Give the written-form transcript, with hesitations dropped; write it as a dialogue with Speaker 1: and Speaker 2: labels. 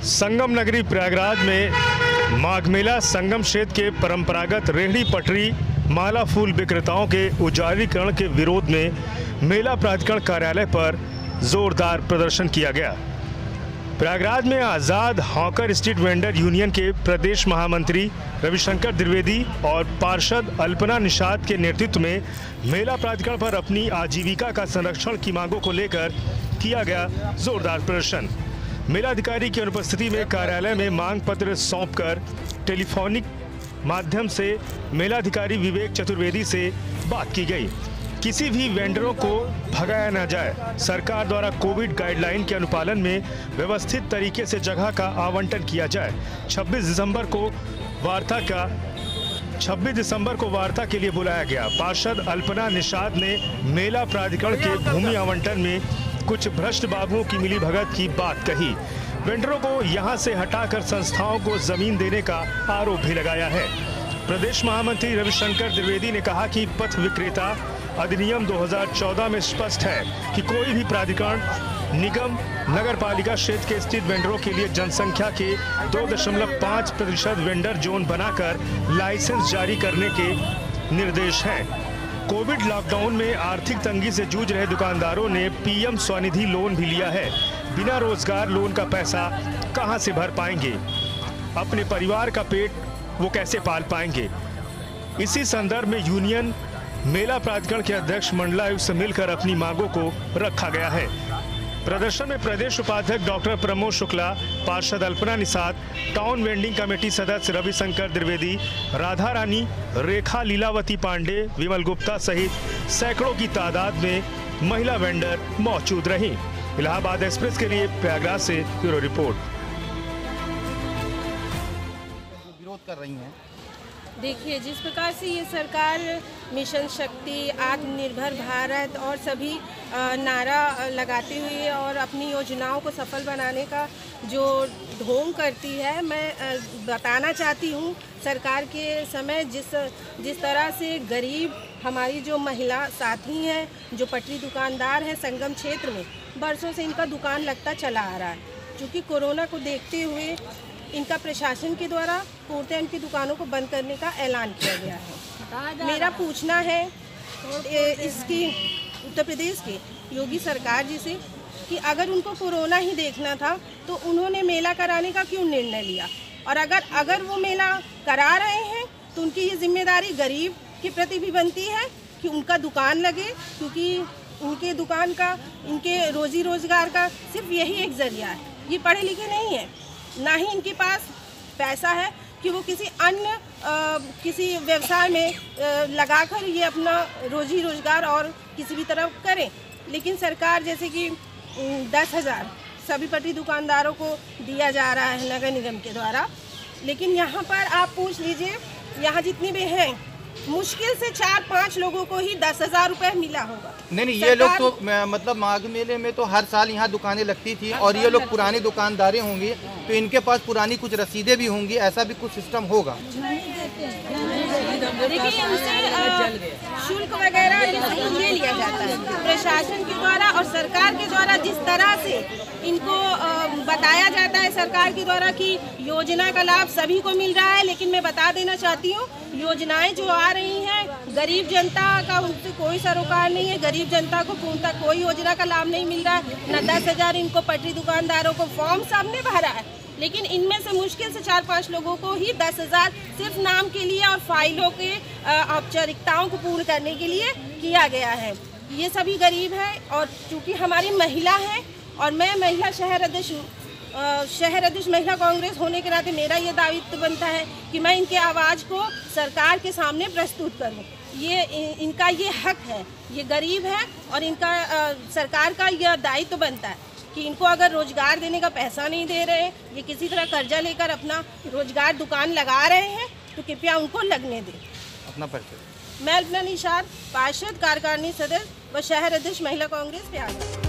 Speaker 1: संगम नगरी प्रयागराज में माघ मेला संगम क्षेत्र के परंपरागत रेहड़ी पटरी माला फूल विक्रेताओं के उजारीकरण के विरोध में मेला प्राधिकरण कार्यालय पर जोरदार प्रदर्शन किया गया। प्रयागराज में आज़ाद हॉकर स्ट्रीट वेंडर यूनियन के प्रदेश महामंत्री रविशंकर द्विवेदी और पार्षद अल्पना निषाद के नेतृत्व में मेला प्राधिकरण पर अपनी आजीविका का संरक्षण की मांगों को लेकर किया गया जोरदार प्रदर्शन। मेलाधिकारी की अनुपस्थिति में कार्यालय में मांग पत्र सौंपकर टेलीफोनिक माध्यम से मेलाधिकारी विवेक चतुर्वेदी से बात की गई। किसी भी वेंडरों को भगाया न जाए, सरकार द्वारा कोविड गाइडलाइन के अनुपालन में व्यवस्थित तरीके से जगह का आवंटन किया जाए। 26 दिसंबर को वार्ता के लिए बुलाया गया। पार्षद अल्पना निषाद ने मेला प्राधिकरण के भूमि आवंटन में कुछ भ्रष्ट बाबुओं की मिलीभगत की बात कही। वेंडरों को यहां से हटाकर संस्थाओं को जमीन देने का आरोप भी लगाया है। प्रदेश महामंत्री रविशंकर द्विवेदी ने कहा कि पथ विक्रेता अधिनियम 2014 में स्पष्ट है कि कोई भी प्राधिकरण, निगम, नगर पालिका क्षेत्र के स्थित वेंडरों के लिए जनसंख्या के 2.5% वेंडर जोन बनाकर लाइसेंस जारी करने के निर्देश हैं। कोविड लॉकडाउन में आर्थिक तंगी से जूझ रहे दुकानदारों ने पीएम स्वनिधि लोन भी लिया है। बिना रोजगार लोन का पैसा कहां से भर पाएंगे? अपने परिवार का पेट वो कैसे पाल पाएंगे? इसी संदर्भ में यूनियन मेला प्राधिकरण के अध्यक्ष मंडलायुक्त से मिलकर अपनी मांगों को रखा गया है। प्रदर्शन में प्रदेश उपाध्यक्ष डॉक्टर प्रमोद शुक्ला, पार्षद Alpana Nishad, town vending committee सदस्य रविशंकर द्विवेदी, राधा रानी, रेखा लीलावती पांडे, विमल गुप्ता सहित सैकड़ों की तादाद में महिला वेंडर मौजूद रहीं। इलाहाबाद एक्सप्रेस के लिए प्रयागराज से ब्यूरो रिपोर्ट।
Speaker 2: विरोध कर रही हैं।
Speaker 3: देखिए, जिस प्रकार से ये सरकार मिशन शक्ति, आत्मनिर्भर भारत और सभी नारा लगाते हुए और अपनी योजनाओं को सफल बनाने का जो ढोंग करती है, मैं बताना चाहती हूँ सरकार के समय जिस तरह से गरीब हमारी जो महिला साथी हैं, जो पटरी दुकानदार हैं संगम क्षेत्र में, बरसों से इनका दुकान लगता चला आ रहा है। क्योंकि कोरोना को देखते हुए इनका प्रशासन के द्वारा पूर्णतः इनकी दुकानों को बंद करने का ऐलान किया गया है। मेरा पूछना है इसकी उत्तर प्रदेश के योगी सरकार जी से कि अगर उनको कोरोना ही देखना था तो उन्होंने मेला कराने का क्यों निर्णय लिया, और अगर वो मेला करा रहे हैं तो उनकी ये जिम्मेदारी गरीब के प्रति भी बनती है कि उनका दुकान लगे, क्योंकि उनके दुकान का, इनके रोजी रोजगार का सिर्फ यही एक जरिया है। ये पढ़े लिखे नहीं है, ना ही इनके पास पैसा है कि वो किसी व्यवसाय में लगाकर ये अपना रोजी रोजगार और किसी भी तरफ करें। लेकिन सरकार जैसे कि 10,000 सभी पटरी दुकानदारों को दिया जा रहा है नगर निगम के द्वारा, लेकिन यहाँ पर आप पूछ लीजिए, यहाँ जितने भी हैं मुश्किल से 4-5 लोगों को ही 10,000 रुपये मिला होगा।
Speaker 2: नहीं, ये लोग तो मतलब माघ मेले में तो हर साल यहाँ दुकानें लगती थी और ये लोग पुरानी दुकानदारें होंगी तो इनके पास पुरानी कुछ रसीदें भी होंगी, ऐसा भी कुछ सिस्टम होगा।
Speaker 3: देखिए, इनसे शुल्क वगैरह ले लिया जाता है प्रशासन के द्वारा और सरकार के द्वारा। जिस तरह से इनको बताया जाता है सरकार के द्वारा कि योजना का लाभ सभी को मिल रहा है, लेकिन मैं बता देना चाहती हूँ योजनाएं जो आ रही हैं गरीब जनता का उनसे कोई सरोकार नहीं है। गरीब जनता को पूर्णतः कोई योजना का लाभ नहीं मिल रहा है। न 10,000 इनको पटरी दुकानदारों को फॉर्म सबने भरा है, लेकिन इनमें से मुश्किल से 4-5 लोगों को ही 10,000 सिर्फ नाम के लिए और फाइलों के औपचारिकताओं को पूर्ण करने के लिए किया गया है। ये सभी गरीब हैं और चूँकि हमारी महिला है और मैं महिला शहर अध्यक्ष महिला कांग्रेस होने के नाते मेरा ये दायित्व बनता है कि मैं इनके आवाज़ को सरकार के सामने प्रस्तुत करूं। ये इनका ये हक है, ये गरीब है और इनका सरकार का यह दायित्व बनता है कि इनको अगर रोजगार देने का पैसा नहीं दे रहे, ये किसी तरह कर्जा लेकर अपना रोजगार दुकान लगा रहे हैं तो कृपया उनको लगने दें।
Speaker 2: अपना परिचय।
Speaker 3: मैं अल्पना निषाद, पार्षद कार्यकारिणी सदस्य व शहर अध्यक्ष महिला कांग्रेस प्रयागराज।